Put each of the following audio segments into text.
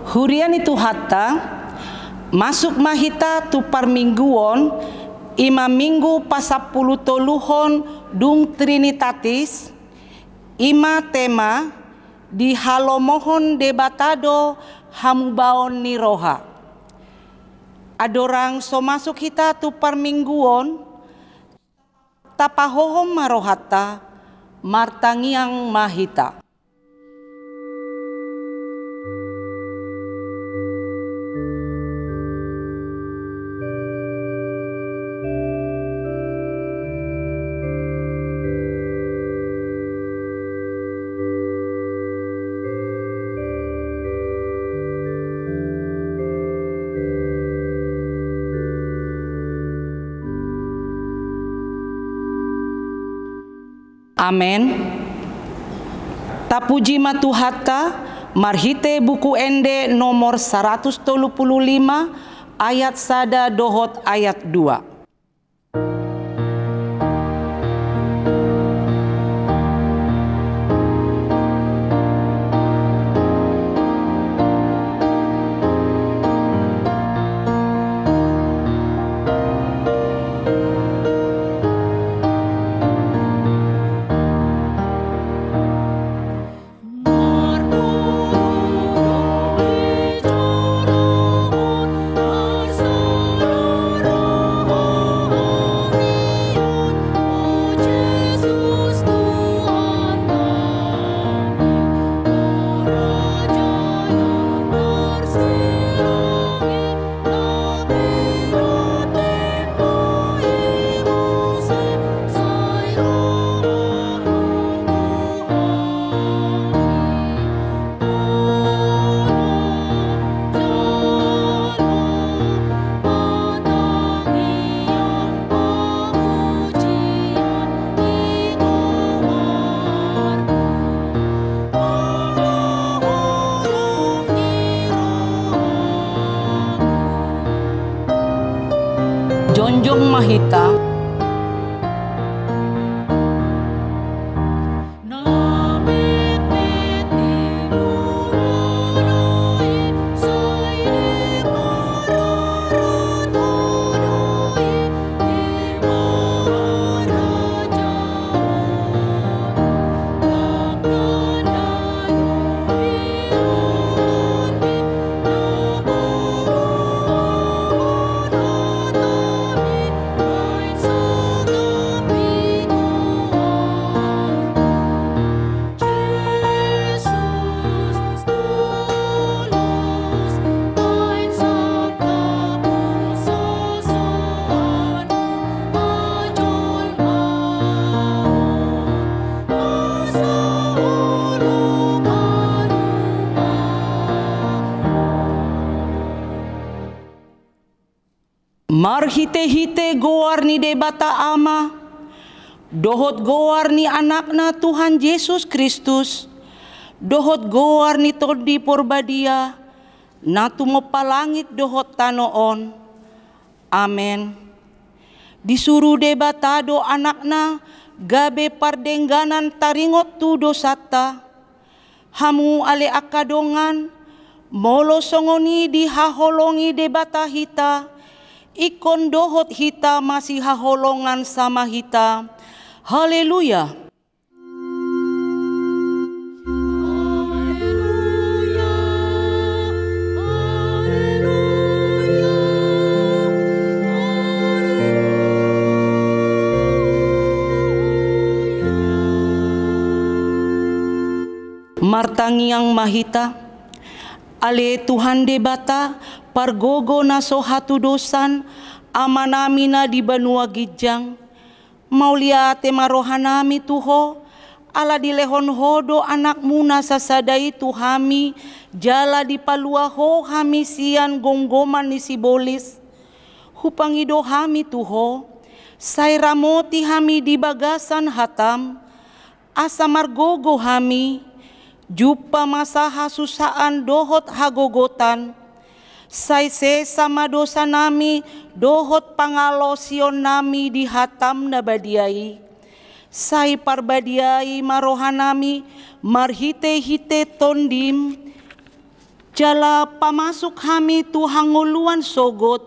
Hurian itu hatta masuk mahita tu parmingguon ima minggu pasapuluh toluhon dung Trinitatis ima tema di halomohon debatado hamubaon ni roha. Adorang so masuk hita tu parmingguon tapahohom marohata martangiang mahita. Amen. Tapuji matuhatta marhite buku ende nomor 135 ayat sada dohot ayat 2. Jonjong mahita marhite-hite goar ni debata ama, dohot goar ni anakna Tuhan Yesus Kristus, dohot goar ni todi porbadia, natu mopalangit dohot tanoon. Amen. Disuruh debatado anakna gabe pardengganan taringot tu dosata, hamu ale akadongan, molo songoni dihaholongi debata hita, ikon dohot hita masih haholongan sama hita. Haleluya. Martangiang mahita, ale Tuhan debata pargogo na sohatu dosan amanamina di banua gijang, mauliate marohanami tuho, ala dilehon hodo anak muna sasadai tuhami, jala di palua ho hami sian gonggoman ni sibolis, hupangido hami tuho, say ramoti hami di bagasan hatam, asa margogo hami, jupa masaha susaan dohot hagogotan, say sama dosa nami dohot pangalosion nami di hatam na badiai, say parbadiai marohanami marhite-hite tondim, Jala pamasuk kami Tuhan nguluan sogot,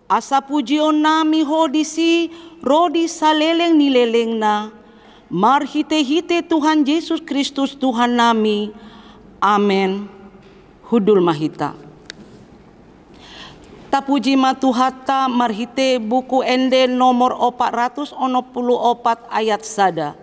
asa pujion nami hodisi rodi saleleng nileleng na, marhite-hite Tuhan Yesus Kristus Tuhan nami. Amen. Hudul mahita. Tapuji matuhata marhite buku ende nomor 464 ayat sada.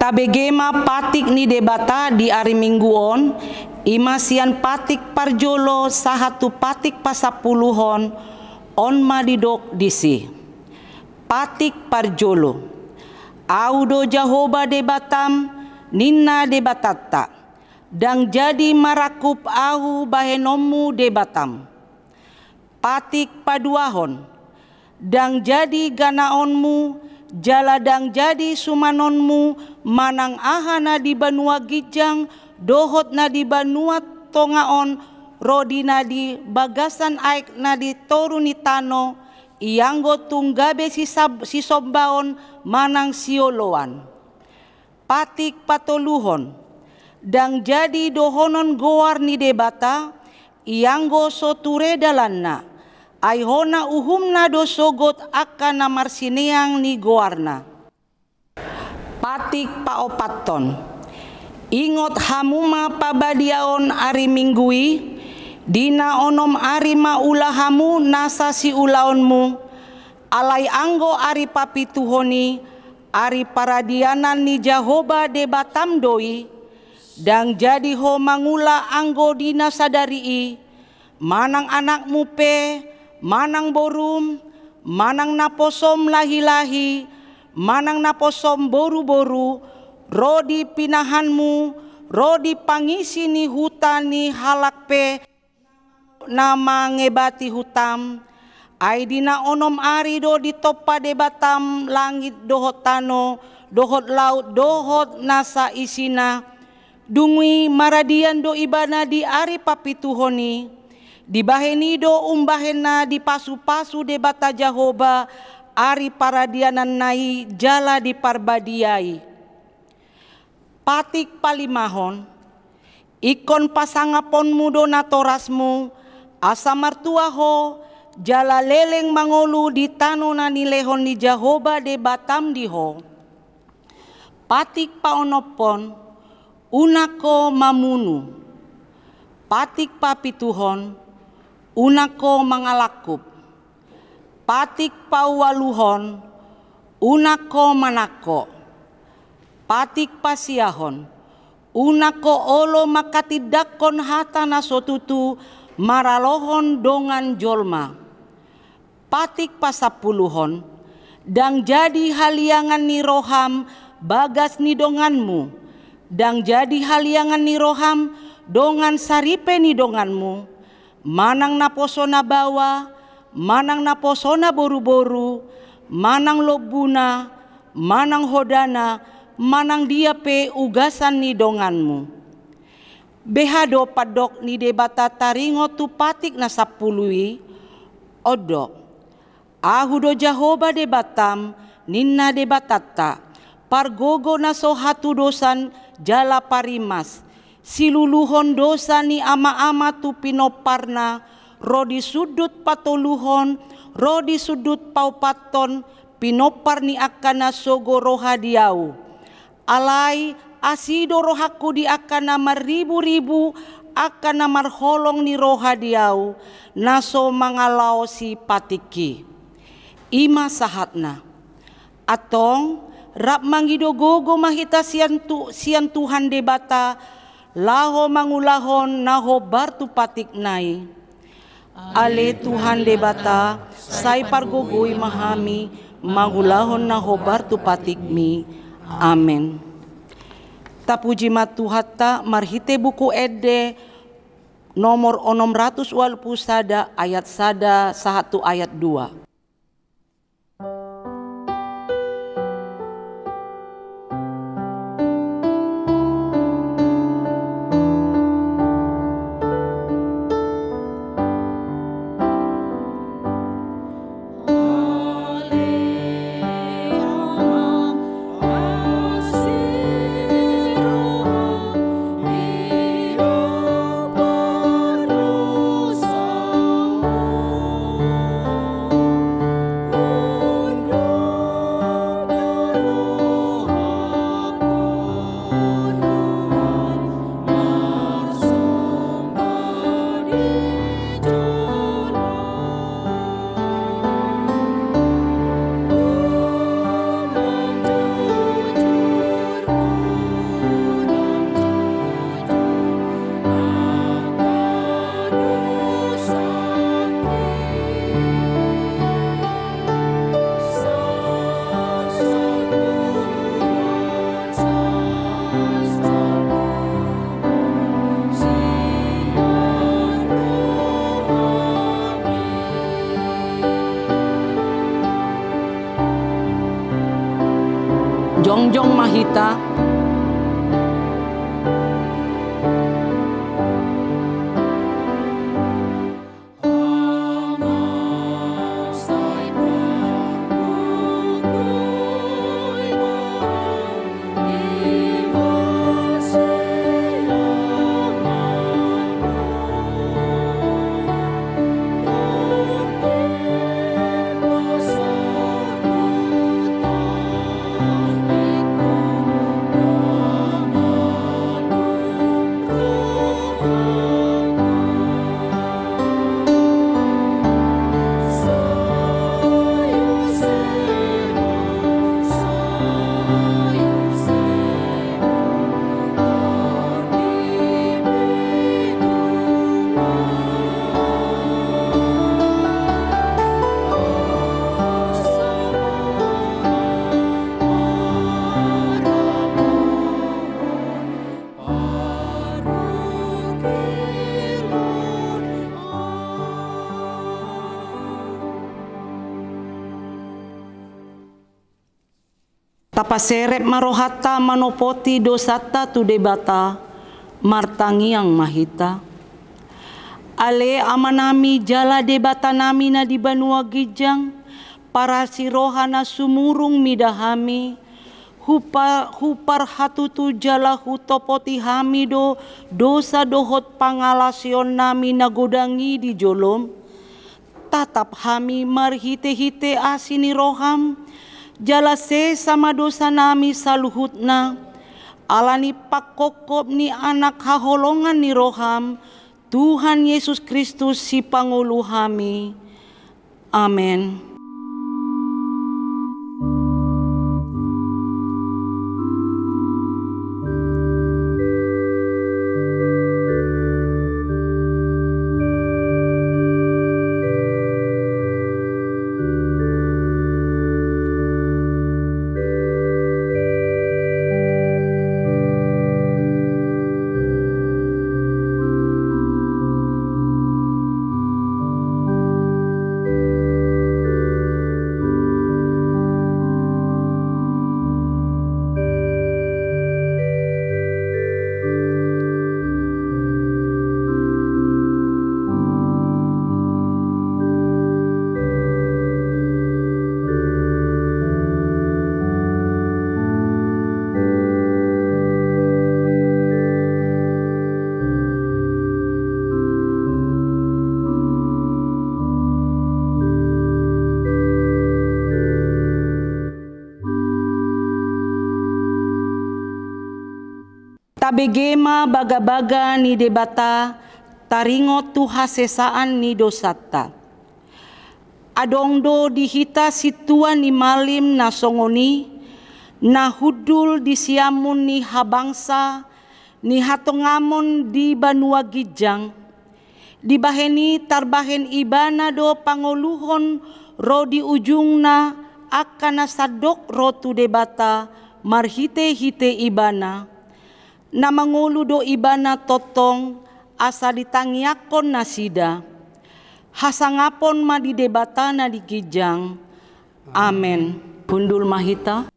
Tabegema patik ni debata di hari mingguon, imasian patik parjolo sahatu patik pasapuluhon on madidok disi. Patik parjolo, audo Jahoba debatam ninna debatata, dang jadi marakup au bahenomu debatam. Patik paduahon, dang jadi ganaonmu, jaladang jadi sumanonmu, manang ahana di Banua Gijang, dohot na di Banua Tongaon, rodi na di bagasan aik na di Torunitano, ianggo tunggabe si sombaon manang sioloan. Patik patoluhon, dang jadi dohonon goar ni debata, ianggo soture dalanna, aihona uhumna dosogot akan namarsineang ni goarna. Patik paopaton, ingot hamuma pabadiaon ari minggui, dina onom ari maulahamu nasa si ulaonmu, alai anggo ari papituhoni, ari paradianan ni Jahoba debatam doi, dang jadi ho mangula anggo dina sadarii, manang anakmu pe, manang borum, manang naposom lahi-lahi, manang naposom boru-boru, rodi pinahanmu, rodi pangisi ni hutan ni halak pe, nama ngebati hutam, aidina onom ari do di topa debatam langit dohot tano, dohot laut, dohot nasa isina, dungui maradian do ibana di ari papituhoni, di bahenido umbahena di pasu-pasu debata Jahoba, ari paradianan nai jala di parbadiai. Patik palimahon, ikon pasangapon mudo natorasmu, asa martuaho, jala leleng mangolu di tano na nilehon ni Jahoba debatam diho. Patik paonopon, unako mamunu. Patik papituhon, unako mangalakup. Patik pauwaluhon, unako manako. Patik pasiahon, unako olo makatidakon hata nasotutu maralohon dongan jolma. Patik pasapuluhon, dang jadi haliangan ni roham bagas ni donganmu, dang jadi haliangan ni roham dongan saripe ni donganmu, manang naposona bawa, manang naposona boru-boru, manang lobuna, manang hodana, manang dia pe ugasan ni donganmu. Behado padok ni debata taringo tu patik na sapului, odo, ahudo Jahoba debatam, ninna debatata, pargogo na sohatu dosan jala parimas, siluluhon dosa ni ama-ama tu pinoparna, rodi sudut patoluhon, rodi sudut paupaton, pinopar ni akana sogo rohadiau. Alai asido rohaku di akana maribu-ribu akan namarholong ni roha diau naso mangalau si patiki. Ima sahatna. Atong rap mangidogogo mahita sian Tuhan debata laho mangulahon naho bartu patik nai. Ale Tuhan debata sai pargogoi mahami mangulahon naho bartu patik mi. Amen. Tapuji matuhatta marhite buku ede nomor 621 ayat 1 ayat 2. Jongjong mahita tapaserep marohata manopoti dosata tu debata martangiang mahita. Ale amanami jala debata nami na di banua gijang para sirohana sumurung midahami hupar hatutu jala hutopoti hamido dosa dohot pangalasion nami nagodangi di jolom tatap hami marhite-hite asini roham jala se sama dosa nami saluhutna alani pakokop ni anak haholongan ni roham Tuhan Yesus Kristus si pangulu hami. Amen. Tabegema baga-baga ni debata taringo tu hasesaan ni dosata. Adongdo dihita situa ni malim na songoni, na hudul di siamun ni habangsa, ni hatongamon di banua gijang, di baheni tarbahen ibana do pangoluhon ro di ujungna akana sadok ro tu debata marhite-hite ibana, na mangulu do ibana totong asa ditangiakon nasida, hasangapon ma di debata na di gijang. Amen. Hundul mahita.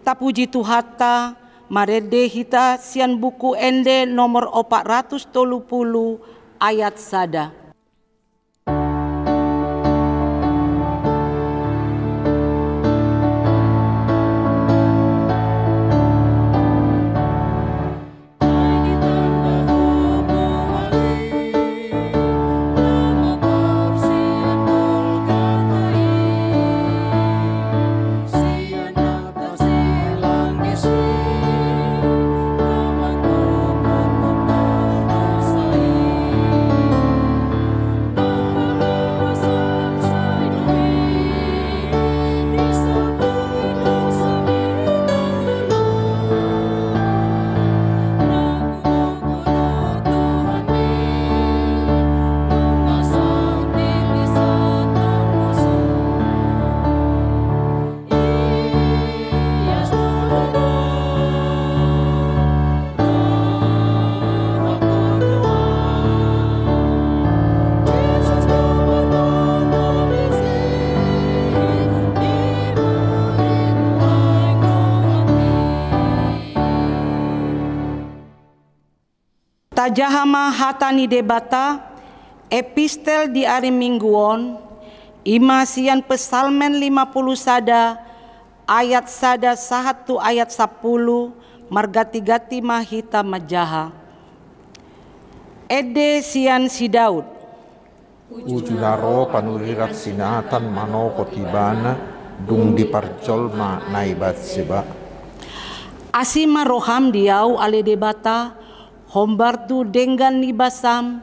Tapuji Tuhata, marede hita sian buku ende nomor 430 ayat sada. Tajahama hatani debata epistel di hari mingguon imasian pesalmen 50 sada ayat sada 1 ayat 10 margati-gati mahita majaha. Ede sian si Daud. Ujularo panurirak sinatan mano kotibana dung diparcolma naibat seba. Asima roham diau ale debata hombardu dengan nibasam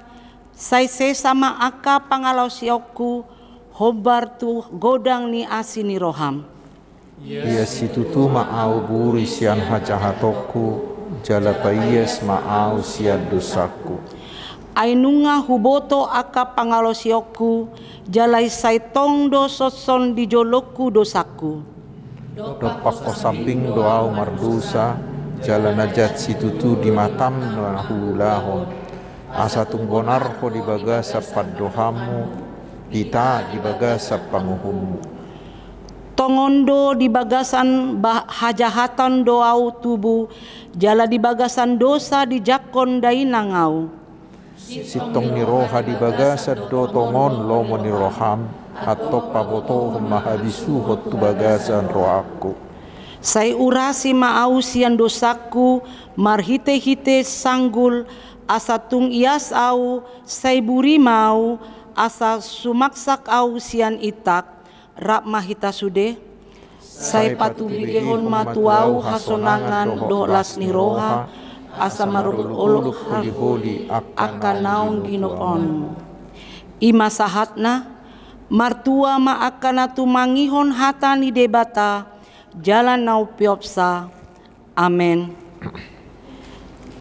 sai sama aka pangalau siokku hombardu godang ni asini roham. Ia situtu maau buri sian hacahatoku jalapayes maau sian dosaku. Ainunga huboto aka pangalau siokku jalai sai tong do soson di joloku dosaku. Dopak osamping doau mardosa jalan najat situtu di matam nahulahon asa tunggonar ho di bagasa paddohamu kita di bagasa panguhummu. Tongondo di bagasan hajahatan doau tubuh jala di bagasan dosa di jakon dainangau. Sitong ni roha di bagasa do tongon lomo ni roham atau paboto mahabisu hotu bagasan rohaku. Sai urasi maau sian dosaku marhite-hite sanggul asa tung ias au sai buri mau asa sumaksak au sian itak rak mahita sude sai patu bigehon matuau hasonangan dolas ni roha asa marul olok holi akan naung ginoon. Ima sahatna martua ma akan mangihon hatani debata jalan nau piopsa. Amen.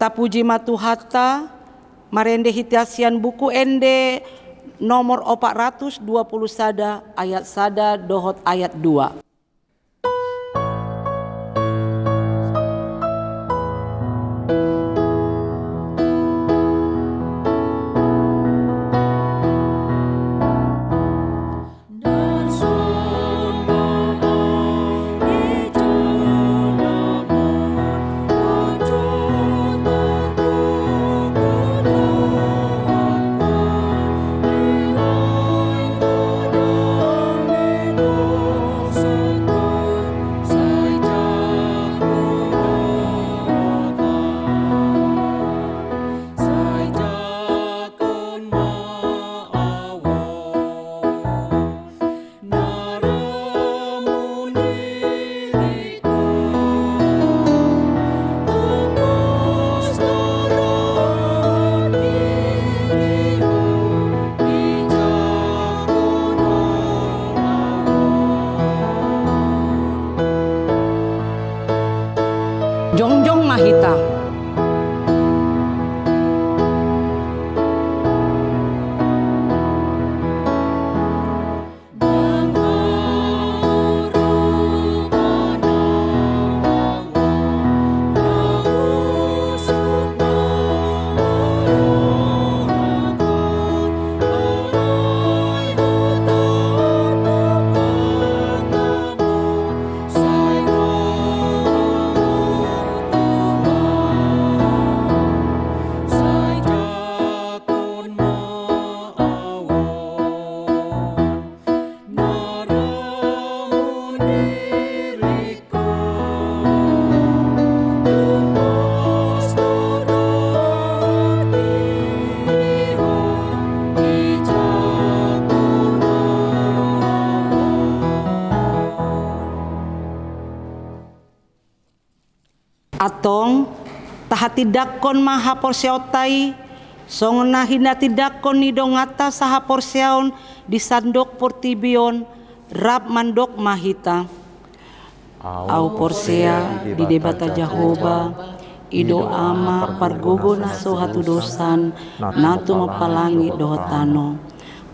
Tapuji matuhata marende hitiasian buku ende nomor 420 sada ayat sada dohot ayat 2. So Hatong tahatidakon maha porsiautai songna hinatidakon ni dongata saha porsiaon di sandok portibion rap mandok mahita au porsea di debata Jahoba ido ama pargogo na sohatu dosan natu mapalangi dohotano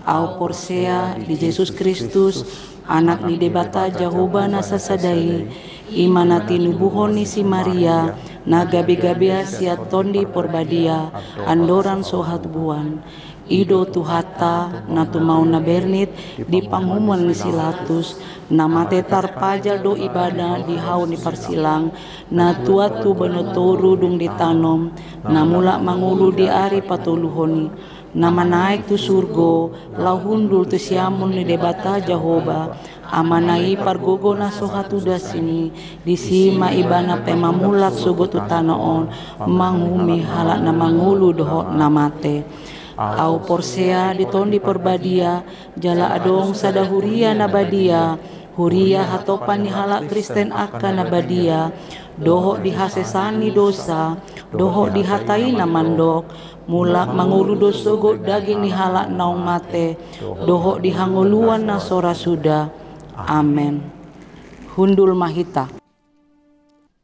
au porsea di Yesus Kristus anak ni debata Jahoba na sasadai imanati nubuhon ni si Maria na gabi-gabia siatondi porbadia andoran sohat buan ido tuhata na tumau na bernit di panghumuan ni silatus na matetar pajal do ibadah di hau ni parsilang na tuatu benotoru dung ditanom na mula mangulu di ari patuluhoni na manaik tu surgo lahundul tu siamun ni debata Jahoba amanai pargogo na sohatu dasini disima ibana pemamulak sugo tu tanaon manghumi halak na mangulu doho namate au porsea ditondi porbadia jala adong sada huria nabadia huria hatopan ni halak Kristen akan nabadia doho dihasesani dosa doho dihatai namandok mulak mangulu dosogo daging ni halak naung mate doho dihanguluan na sora suda amen. Hundul mahita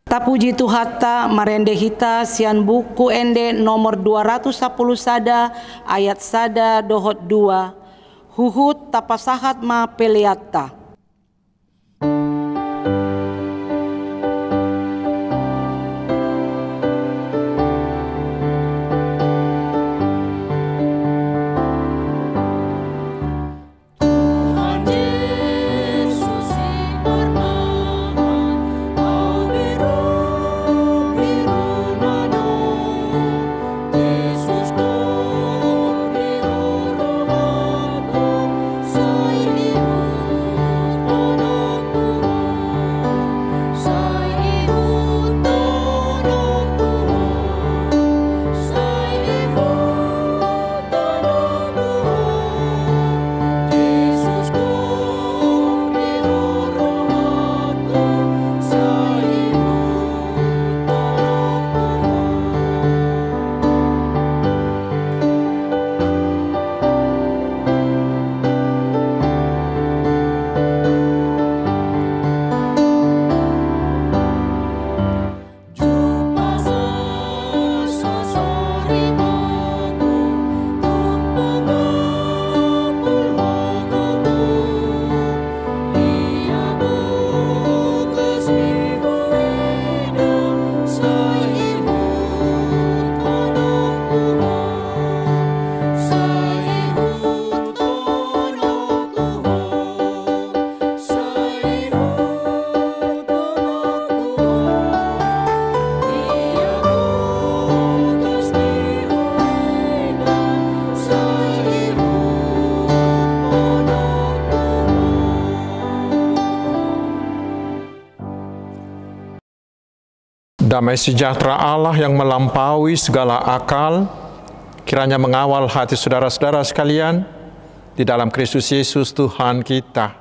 tapuji tuhata marende hita sian buku ende nomor 210 sada ayat sada dohot 2 huhut tapasahat ma peleata. Damai sejahtera Allah yang melampaui segala akal, kiranya mengawal hati saudara-saudara sekalian di dalam Kristus Yesus Tuhan kita.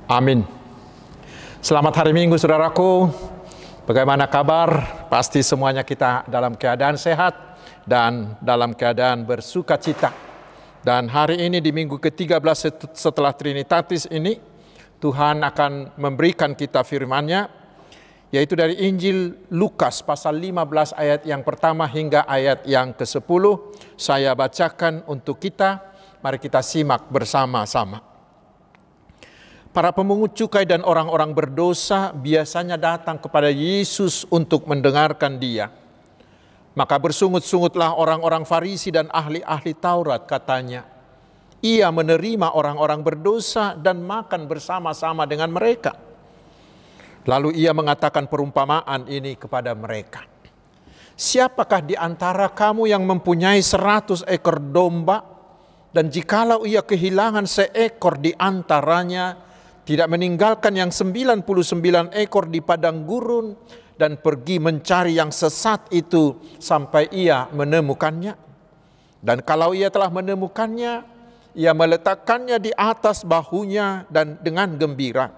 Amin. Selamat hari Minggu saudaraku. Bagaimana kabar? Pasti semuanya kita dalam keadaan sehat dan dalam keadaan bersuka cita. Dan hari ini di minggu ke-13 setelah Trinitatis ini, Tuhan akan memberikan kita firman-Nya, yaitu dari Injil Lukas pasal 15 ayat yang pertama hingga ayat yang ke-10. Saya bacakan untuk kita, mari kita simak bersama-sama. Para pemungut cukai dan orang-orang berdosa biasanya datang kepada Yesus untuk mendengarkan Dia. Maka bersungut-sungutlah orang-orang Farisi dan ahli-ahli Taurat, katanya, Ia menerima orang-orang berdosa dan makan bersama-sama dengan mereka. Lalu ia mengatakan perumpamaan ini kepada mereka. Siapakah di antara kamu yang mempunyai 100 ekor domba, dan jikalau ia kehilangan seekor di antaranya, tidak meninggalkan yang 99 ekor di padang gurun, dan pergi mencari yang sesat itu sampai ia menemukannya? Dan kalau ia telah menemukannya, ia meletakkannya di atas bahunya dan dengan gembira.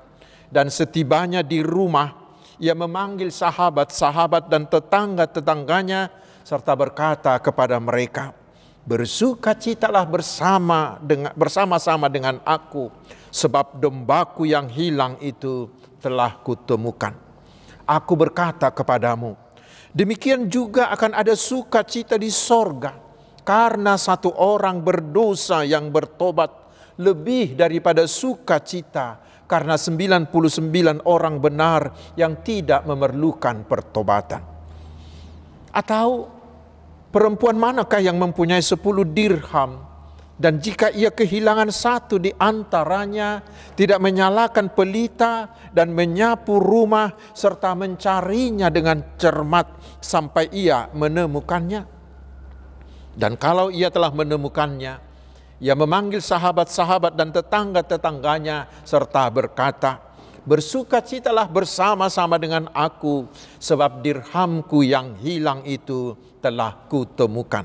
Dan setibanya di rumah, ia memanggil sahabat-sahabat dan tetangga-tetangganya serta berkata kepada mereka, bersukacitalah bersama-sama dengan aku, sebab dombaku yang hilang itu telah kutemukan. Aku berkata kepadamu, demikian juga akan ada sukacita di sorga, karena satu orang berdosa yang bertobat, lebih daripada sukacita karena 99 orang benar yang tidak memerlukan pertobatan. Atau perempuan manakah yang mempunyai 10 dirham, dan jika ia kehilangan satu di antaranya, tidak menyalakan pelita dan menyapu rumah serta mencarinya dengan cermat sampai ia menemukannya? Dan kalau ia telah menemukannya, ia memanggil sahabat-sahabat dan tetangga-tetangganya serta berkata, bersukacitalah bersama-sama dengan aku, sebab dirhamku yang hilang itu telah kutemukan.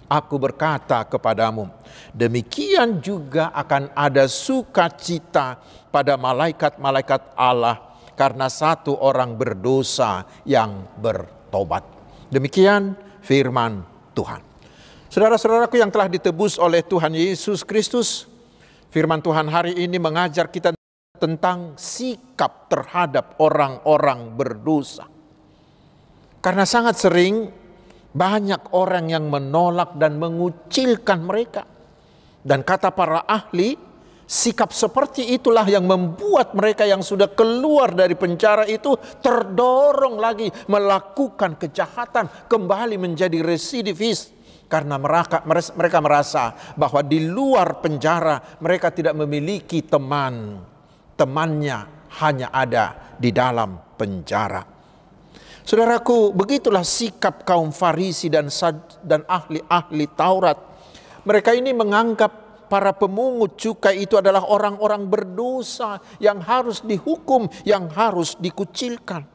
Aku berkata kepadamu, demikian juga akan ada sukacita pada malaikat-malaikat Allah karena satu orang berdosa yang bertobat. Demikian firman Tuhan. Saudara-saudaraku yang telah ditebus oleh Tuhan Yesus Kristus, firman Tuhan hari ini mengajar kita tentang sikap terhadap orang-orang berdosa. Karena sangat sering banyak orang yang menolak dan mengucilkan mereka. Dan kata para ahli, sikap seperti itulah yang membuat mereka yang sudah keluar dari penjara itu terdorong lagi melakukan kejahatan, kembali menjadi residivis. Karena mereka merasa bahwa di luar penjara mereka tidak memiliki teman. Temannya hanya ada di dalam penjara. Saudaraku, begitulah sikap kaum Farisi dan ahli-ahli Taurat. Mereka ini menganggap para pemungut cukai itu adalah orang-orang berdosa yang harus dihukum, yang harus dikucilkan.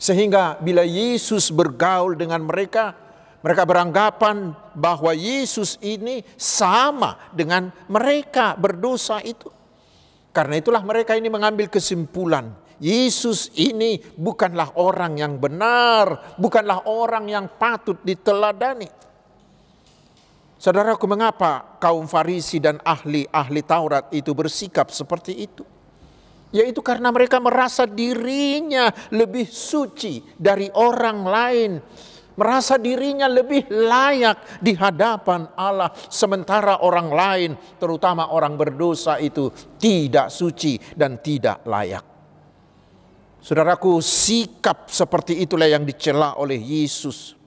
Sehingga bila Yesus bergaul dengan mereka, mereka beranggapan bahwa Yesus ini sama dengan mereka berdosa itu. Karena itulah mereka ini mengambil kesimpulan, Yesus ini bukanlah orang yang benar, bukanlah orang yang patut diteladani. Saudaraku, mengapa kaum Farisi dan ahli Taurat itu bersikap seperti itu? Yaitu karena mereka merasa dirinya lebih suci dari orang lain. Merasa dirinya lebih layak di hadapan Allah. Sementara orang lain, terutama orang berdosa itu tidak suci dan tidak layak. Saudaraku, sikap seperti itulah yang dicela oleh Yesus.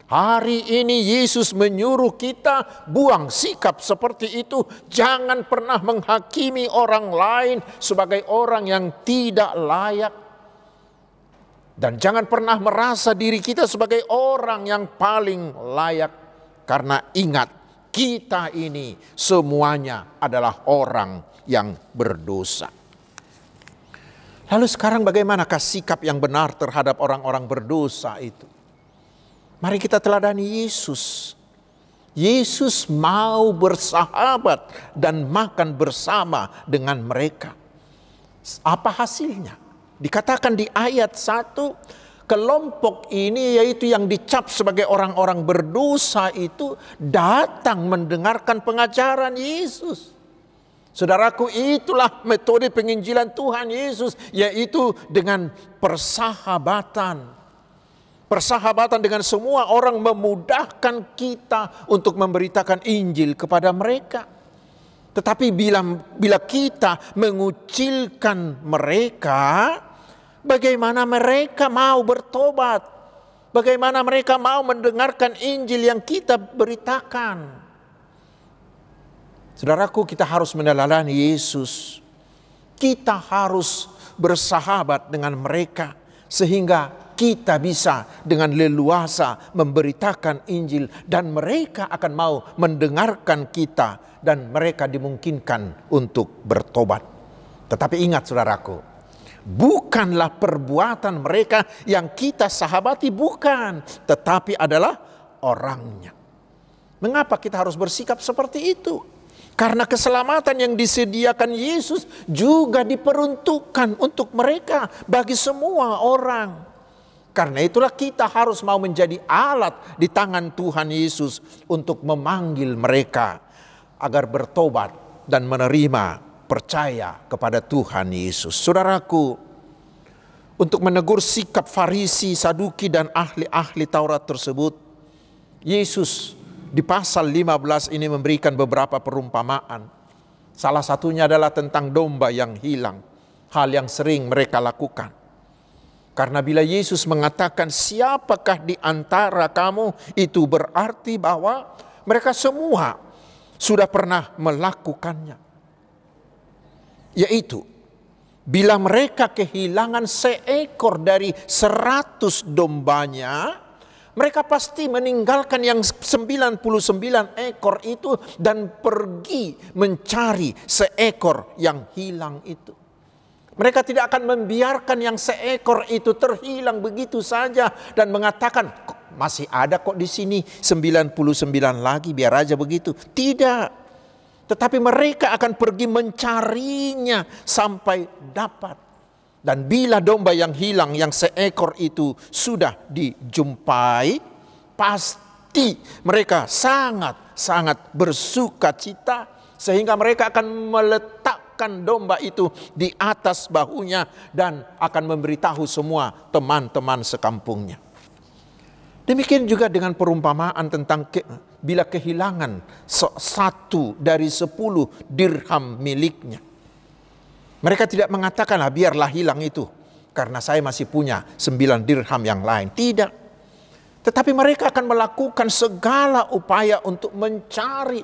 Hari ini Yesus menyuruh kita buang sikap seperti itu. Jangan pernah menghakimi orang lain sebagai orang yang tidak layak. Dan jangan pernah merasa diri kita sebagai orang yang paling layak. Karena ingat, kita ini semuanya adalah orang yang berdosa. Lalu sekarang bagaimanakah sikap yang benar terhadap orang-orang berdosa itu? Mari kita teladani Yesus. Yesus mau bersahabat dan makan bersama dengan mereka. Apa hasilnya? Dikatakan di ayat 1, kelompok ini yaitu yang dicap sebagai orang-orang berdosa itu datang mendengarkan pengajaran Yesus. Saudaraku, itulah metode penginjilan Tuhan Yesus, yaitu dengan persahabatan. Persahabatan dengan semua orang, memudahkan kita untuk memberitakan Injil kepada mereka. Tetapi bila kita mengucilkan mereka, bagaimana mereka mau bertobat? Bagaimana mereka mau mendengarkan Injil yang kita beritakan? Saudaraku, kita harus meneladani Yesus. Kita harus bersahabat dengan mereka sehingga kita bisa dengan leluasa memberitakan Injil dan mereka akan mau mendengarkan kita dan mereka dimungkinkan untuk bertobat. Tetapi ingat saudaraku, bukanlah perbuatan mereka yang kita sahabati, bukan, tetapi adalah orangnya. Mengapa kita harus bersikap seperti itu? Karena keselamatan yang disediakan Yesus juga diperuntukkan untuk mereka, bagi semua orang. Karena itulah kita harus mau menjadi alat di tangan Tuhan Yesus untuk memanggil mereka agar bertobat dan menerima percaya kepada Tuhan Yesus. Saudaraku, untuk menegur sikap Farisi, Saduki dan ahli-ahli Taurat tersebut, Yesus di pasal 15 ini memberikan beberapa perumpamaan. Salah satunya adalah tentang domba yang hilang, hal yang sering mereka lakukan. Karena bila Yesus mengatakan siapakah di antara kamu, itu berarti bahwa mereka semua sudah pernah melakukannya. Yaitu, bila mereka kehilangan seekor dari 100 dombanya, mereka pasti meninggalkan yang 99 ekor itu dan pergi mencari seekor yang hilang itu. Mereka tidak akan membiarkan yang seekor itu terhilang begitu saja dan mengatakan, masih ada kok di sini 99 lagi, biar aja begitu. Tidak. Tetapi mereka akan pergi mencarinya sampai dapat. Dan bila domba yang hilang yang seekor itu sudah dijumpai, pasti mereka sangat bersuka cita, sehingga mereka akan meletakkan domba itu di atas bahunya dan akan memberitahu semua teman-teman sekampungnya. Demikian juga dengan perumpamaan tentang bila kehilangan 1 dari 10 dirham miliknya. Mereka tidak mengatakan, biarlah hilang itu, karena saya masih punya 9 dirham yang lain. Tidak. Tetapi mereka akan melakukan segala upaya untuk mencari.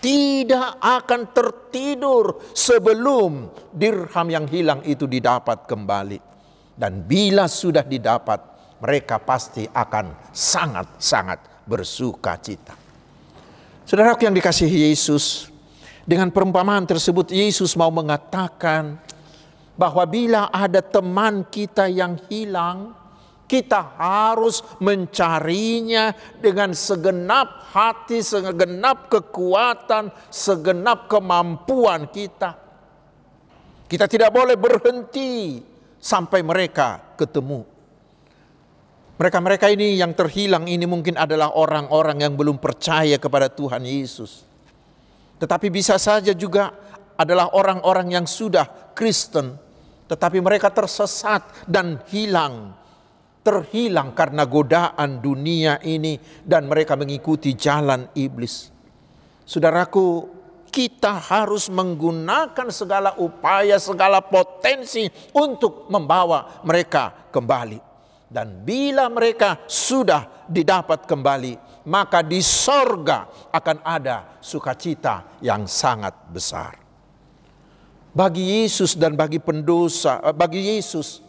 Tidak akan tertidur sebelum dirham yang hilang itu didapat kembali. Dan bila sudah didapat, mereka pasti akan sangat bersuka cita. Saudaraku yang dikasihi Yesus, dengan perumpamaan tersebut Yesus mau mengatakan bahwa bila ada teman kita yang hilang, kita harus mencarinya dengan segenap hati, segenap kekuatan, segenap kemampuan kita. Kita tidak boleh berhenti sampai mereka ketemu. Mereka-mereka ini yang terhilang ini mungkin adalah orang-orang yang belum percaya kepada Tuhan Yesus. Tetapi bisa saja juga adalah orang-orang yang sudah Kristen, tetapi mereka tersesat dan terhilang karena godaan dunia ini dan mereka mengikuti jalan iblis. Saudaraku, kita harus menggunakan segala upaya, segala potensi untuk membawa mereka kembali. Dan bila mereka sudah didapat kembali, maka di sorga akan ada sukacita yang sangat besar. Bagi Yesus dan bagi Yesus,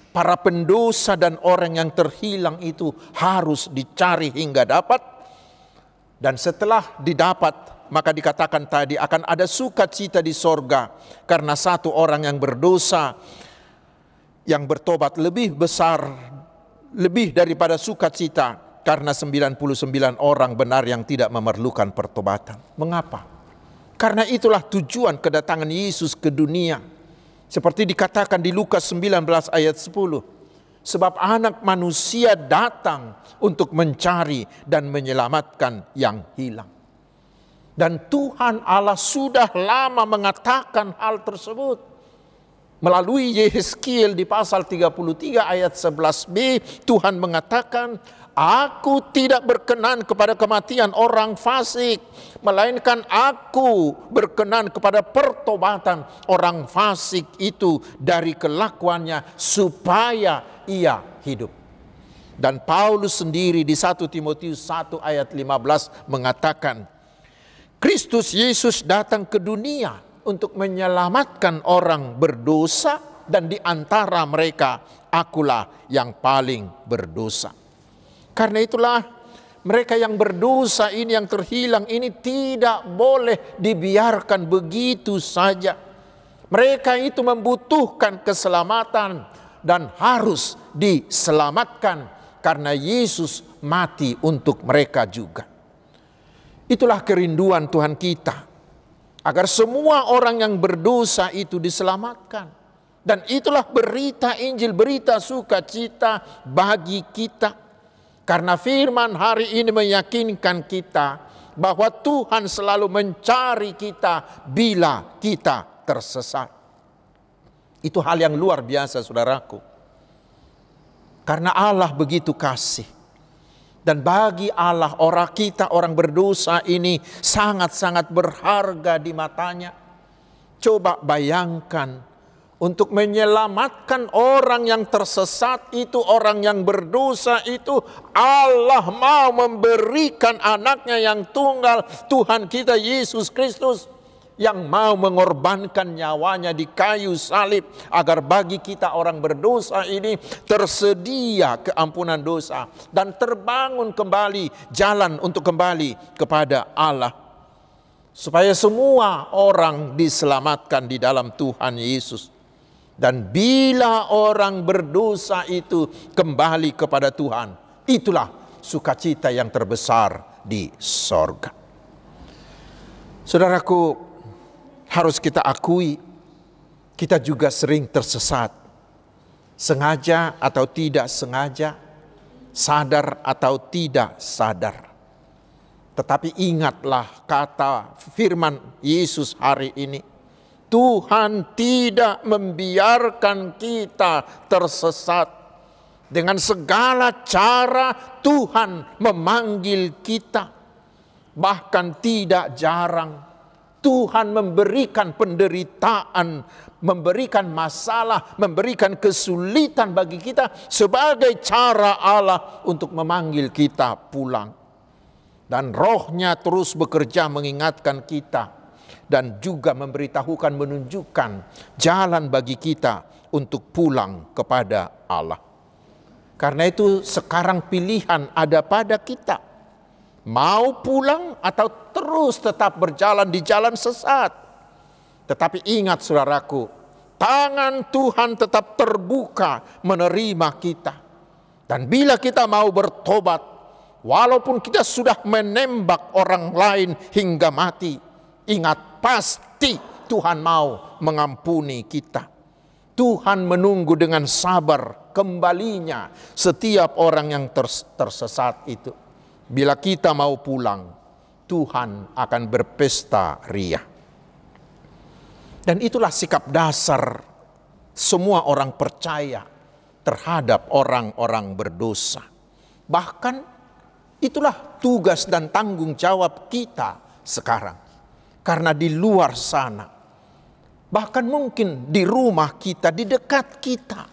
para pendosa dan orang yang terhilang itu harus dicari hingga dapat. Dan setelah didapat, maka dikatakan tadi akan ada sukacita di sorga, karena satu orang yang berdosa yang bertobat lebih besar, lebih daripada sukacita karena 99 orang benar yang tidak memerlukan pertobatan. Mengapa? Karena itulah tujuan kedatangan Yesus ke dunia. Seperti dikatakan di Lukas 19 ayat 10. Sebab anak manusia datang untuk mencari dan menyelamatkan yang hilang. Dan Tuhan Allah sudah lama mengatakan hal tersebut. Melalui Yehezkiel di pasal 33 ayat 11b, Tuhan mengatakan, Aku tidak berkenan kepada kematian orang fasik, melainkan Aku berkenan kepada pertobatan orang fasik itu dari kelakuannya supaya ia hidup. Dan Paulus sendiri di 1 Timotius 1 ayat 15 mengatakan, Kristus Yesus datang ke dunia untuk menyelamatkan orang berdosa, dan di antara mereka akulah yang paling berdosa. Karena itulah mereka yang berdosa ini, yang terhilang ini tidak boleh dibiarkan begitu saja. Mereka itu membutuhkan keselamatan dan harus diselamatkan karena Yesus mati untuk mereka juga. Itulah kerinduan Tuhan kita. agar semua orang yang berdosa itu diselamatkan. Dan itulah berita Injil, berita sukacita bagi kita. Karena firman hari ini meyakinkan kita bahwa Tuhan selalu mencari kita bila kita tersesat. Itu hal yang luar biasa, saudaraku. Karena Allah begitu kasih. Dan bagi Allah, orang berdosa ini sangat-sangat berharga di matanya. Coba bayangkan, untuk menyelamatkan orang yang tersesat itu, orang yang berdosa itu, Allah mau memberikan anaknya yang tunggal, Tuhan kita Yesus Kristus, yang mau mengorbankan nyawanya di kayu salib, agar bagi kita orang berdosa ini tersedia keampunan dosa dan terbangun kembali jalan untuk kembali kepada Allah, supaya semua orang diselamatkan di dalam Tuhan Yesus. Dan bila orang berdosa itu kembali kepada Tuhan, itulah sukacita yang terbesar di sorga. Saudaraku, harus kita akui, kita juga sering tersesat. Sengaja atau tidak sengaja, sadar atau tidak sadar. Tetapi ingatlah kata firman Yesus hari ini. Tuhan tidak membiarkan kita tersesat. Dengan segala cara Tuhan memanggil kita. Bahkan tidak jarang Tuhan memberikan penderitaan, memberikan masalah, memberikan kesulitan bagi kita sebagai cara Allah untuk memanggil kita pulang. Dan Roh-Nya terus bekerja mengingatkan kita dan juga memberitahukan, menunjukkan jalan bagi kita untuk pulang kepada Allah. Karena itu sekarang pilihan ada pada kita. Mau pulang atau terus tetap berjalan di jalan sesat. Tetapi ingat saudaraku, tangan Tuhan tetap terbuka menerima kita. Dan bila kita mau bertobat, walaupun kita sudah menembak orang lain hingga mati, ingat pasti Tuhan mau mengampuni kita. Tuhan menunggu dengan sabar kembalinya setiap orang yang tersesat itu. Bila kita mau pulang, Tuhan akan berpesta ria. Dan itulah sikap dasar semua orang percaya terhadap orang-orang berdosa. Bahkan itulah tugas dan tanggung jawab kita sekarang. Karena di luar sana, bahkan mungkin di rumah kita, di dekat kita,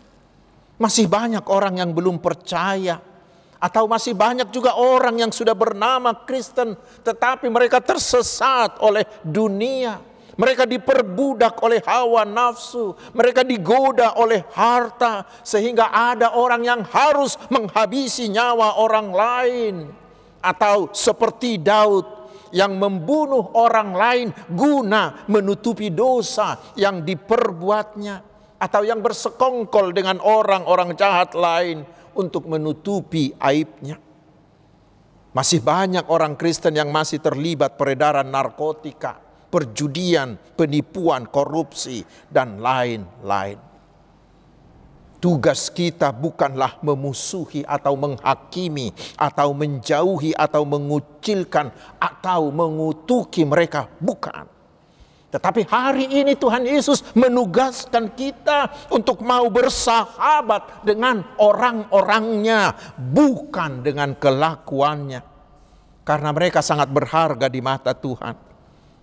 masih banyak orang yang belum percaya. Atau masih banyak juga orang yang sudah bernama Kristen, tetapi mereka tersesat oleh dunia. Mereka diperbudak oleh hawa nafsu. Mereka digoda oleh harta. Sehingga ada orang yang harus menghabisi nyawa orang lain. Atau seperti Daud yang membunuh orang lain guna menutupi dosa yang diperbuatnya. Atau yang bersekongkol dengan orang-orang jahat lain untuk menutupi aibnya. Masih banyak orang Kristen yang masih terlibat peredaran narkotika, perjudian, penipuan, korupsi, dan lain-lain. Tugas kita bukanlah memusuhi atau menghakimi, atau menjauhi, atau mengucilkan, atau mengutuki mereka. Bukan. Tetapi hari ini Tuhan Yesus menugaskan kita untuk mau bersahabat dengan orang-orangnya, bukan dengan kelakuannya. Karena mereka sangat berharga di mata Tuhan.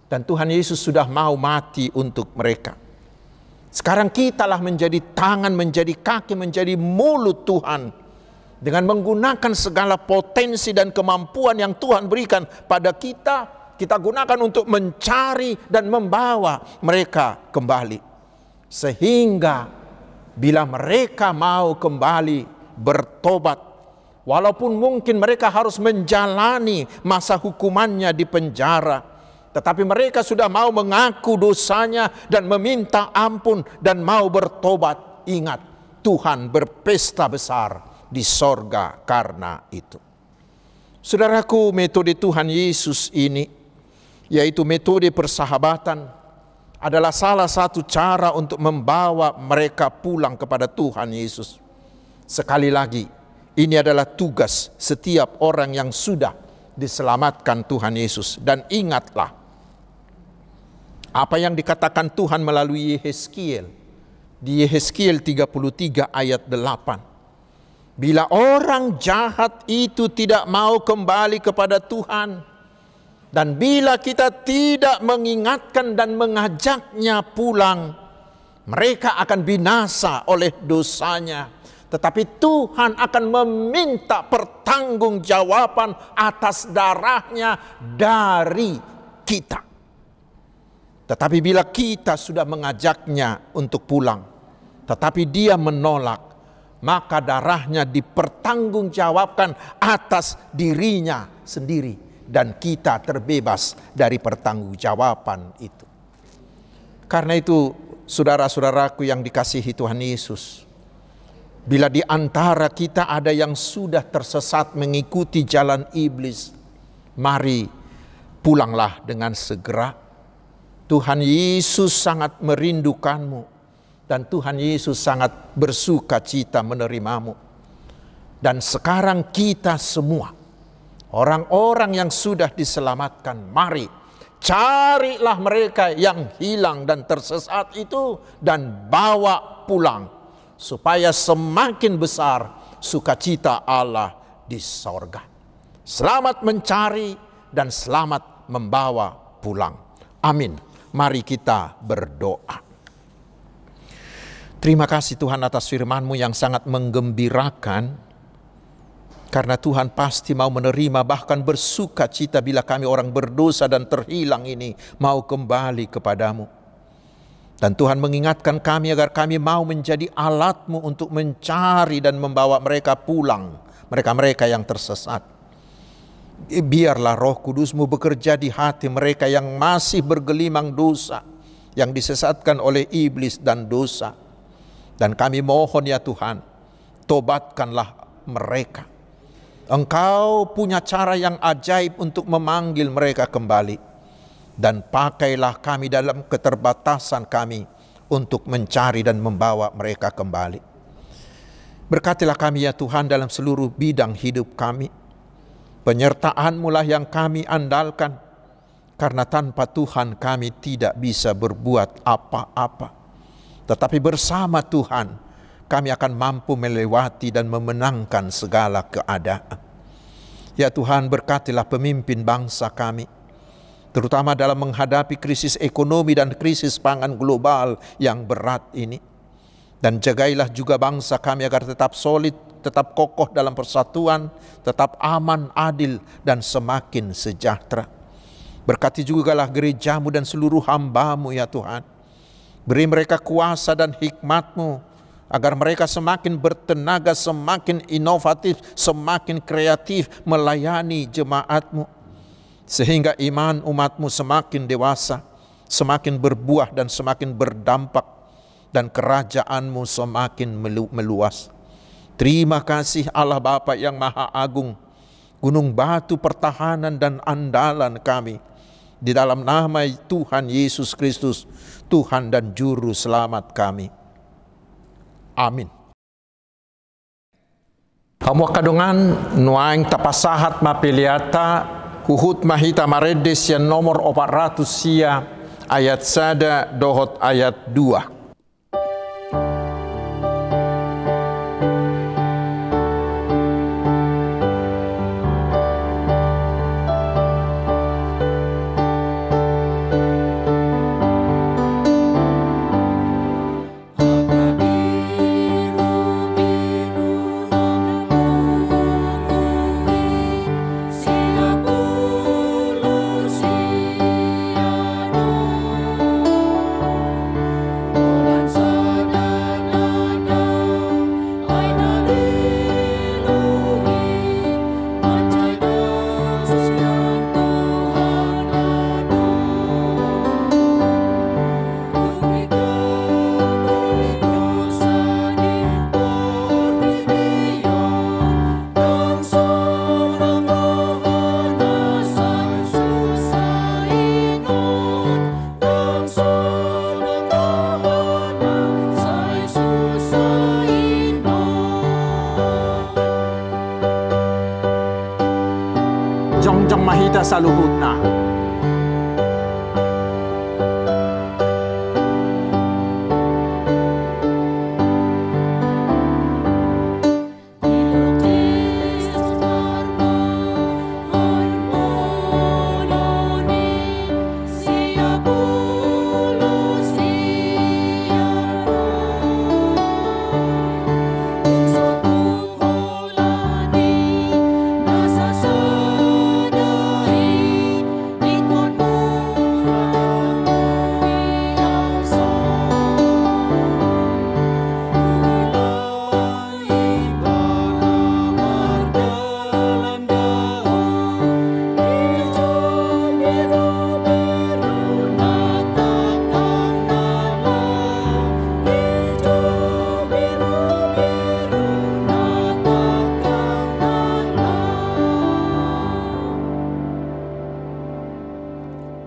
Dan Tuhan Yesus sudah mau mati untuk mereka. Sekarang kitalah menjadi tangan, menjadi kaki, menjadi mulut Tuhan. Dengan menggunakan segala potensi dan kemampuan yang Tuhan berikan pada kita, kita gunakan untuk mencari dan membawa mereka kembali. Sehingga bila mereka mau kembali bertobat, walaupun mungkin mereka harus menjalani masa hukumannya di penjara, tetapi mereka sudah mau mengaku dosanya dan meminta ampun dan mau bertobat. Ingat, Tuhan berpesta besar di sorga karena itu. Saudaraku, metode Tuhan Yesus ini yaitu metode persahabatan, adalah salah satu cara untuk membawa mereka pulang kepada Tuhan Yesus. Sekali lagi, ini adalah tugas setiap orang yang sudah diselamatkan Tuhan Yesus. Dan ingatlah apa yang dikatakan Tuhan melalui Yehezkiel di Yehezkiel 33 ayat 8. Bila orang jahat itu tidak mau kembali kepada Tuhan, dan bila kita tidak mengingatkan dan mengajaknya pulang, mereka akan binasa oleh dosanya. Tetapi Tuhan akan meminta pertanggungjawaban atas darahnya dari kita. Tetapi bila kita sudah mengajaknya untuk pulang, tetapi dia menolak, maka darahnya dipertanggungjawabkan atas dirinya sendiri, dan kita terbebas dari pertanggungjawaban itu. Karena itu, saudara-saudaraku yang dikasihi Tuhan Yesus, bila di antara kita ada yang sudah tersesat mengikuti jalan iblis, mari pulanglah dengan segera. Tuhan Yesus sangat merindukanmu, dan Tuhan Yesus sangat bersuka cita menerimamu. Dan sekarang kita semua, orang-orang yang sudah diselamatkan, mari carilah mereka yang hilang dan tersesat itu dan bawa pulang, supaya semakin besar sukacita Allah di sorga. Selamat mencari dan selamat membawa pulang. Amin. Mari kita berdoa. Terima kasih Tuhan atas firman-Mu yang sangat menggembirakan, karena Tuhan pasti mau menerima bahkan bersuka cita bila kami orang berdosa dan terhilang ini mau kembali kepadamu. Dan Tuhan mengingatkan kami agar kami mau menjadi alat-Mu untuk mencari dan membawa mereka pulang, mereka-mereka yang tersesat. Biarlah Roh Kudus-Mu bekerja di hati mereka yang masih bergelimang dosa, yang disesatkan oleh iblis dan dosa. Dan kami mohon ya Tuhan, tobatkanlah mereka. Engkau punya cara yang ajaib untuk memanggil mereka kembali. Dan pakailah kami dalam keterbatasan kami untuk mencari dan membawa mereka kembali. Berkatilah kami ya Tuhan dalam seluruh bidang hidup kami. Penyertaan-Mu lah yang kami andalkan, karena tanpa Tuhan kami tidak bisa berbuat apa-apa. Tetapi bersama Tuhan kami akan mampu melewati dan memenangkan segala keadaan. Ya Tuhan, berkatilah pemimpin bangsa kami, terutama dalam menghadapi krisis ekonomi dan krisis pangan global yang berat ini. Dan jagailah juga bangsa kami agar tetap solid, tetap kokoh dalam persatuan, tetap aman, adil, dan semakin sejahtera. Berkati jugalah gereja-Mu dan seluruh hamba-Mu ya Tuhan. Beri mereka kuasa dan hikmat-Mu, agar mereka semakin bertenaga, semakin inovatif, semakin kreatif melayani jemaat-Mu. Sehingga iman umat-Mu semakin dewasa, semakin berbuah dan semakin berdampak, dan kerajaan-Mu semakin meluas. Terima kasih Allah Bapa yang Maha Agung, gunung batu pertahanan dan andalan kami. Di dalam nama Tuhan Yesus Kristus, Tuhan dan Juru Selamat kami. Amin. Kamu kadungan nuaing tapasahat mapiliata huhut mahita maredes yang nomor 400 sia ayat sada dohot ayat 2. saluhutna.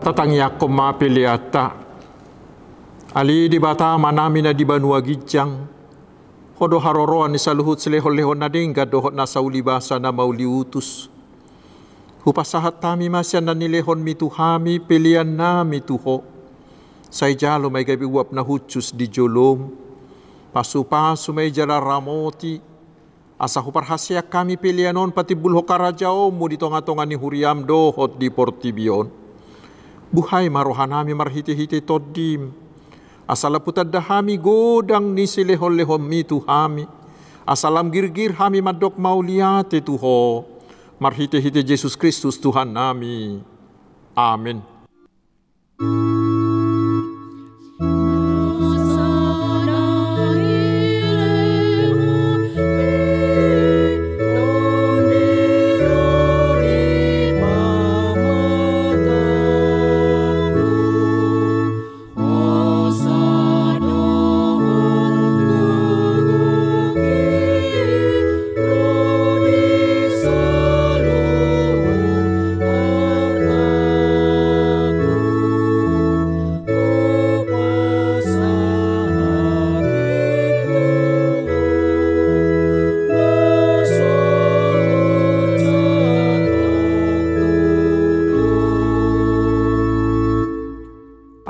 Tatang yakom mapiliata ali di bata manami na di Banua Gijang hodo haroroan ni saluhut selehon-lehon na dingga dohot na sauli basa na mauli utus hupasahat tami masyan na nilehon mituhami pilihan na mituho say jalo may gabi uap na hutsus di jolom pasu-pasu may jala ramoti asa huparhasya kami pilihanon pati bulho karajao mo di tonga-tonga ni huriam dohot di Portibion. Buhay marohanami marhiti-hiti todim. Asalaputad dahami godang ni silehon-lehon mituhami. Asalam girgir hami madok mauliate tuho. Marhiti-hiti Yesus Kristus Tuhan nami. Amin.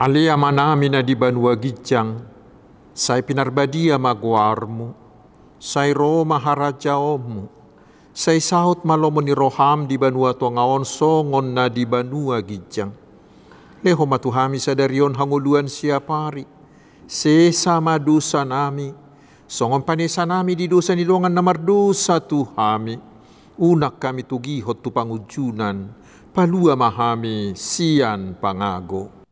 Alia manami na di Banua Gijang, say pinarbadia magwarmu, say Roma harajaomu, say sahut malomo ni roham di Banua Tongaon songon na di Banua Gijang. Leho matuhami sadarion hanguluan siapari, sesama dosa nami, songon panesa nami di dosa nilongan na mardosa tuhami, unak kami tugihot tu pangujunan, palua mahami sian pangago.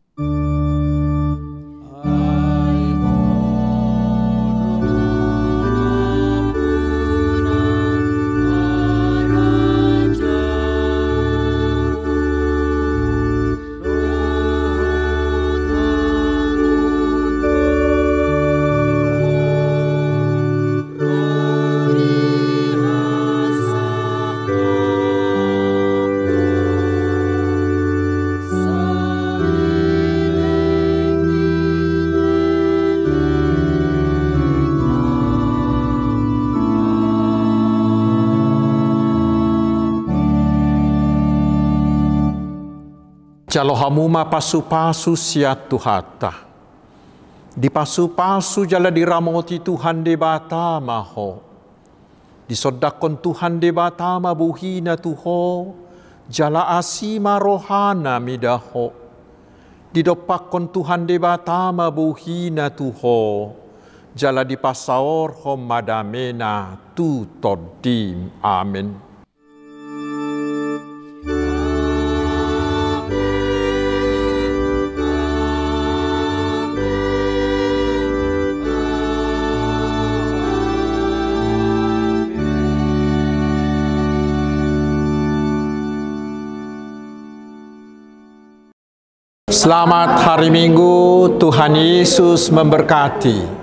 Jalo hamuma pasu-pasu siat tuhata. Di pasu-pasu jala diramoti Tuhan de bata maho. Disodakon Tuhan de bata mabuhina tuho. Jala asima rohana midaho. Didopakon Tuhan de bata mabuhina tuho. Jala di pasaor hom madamena tu todim. Amin. Selamat hari Minggu, Tuhan Yesus memberkati.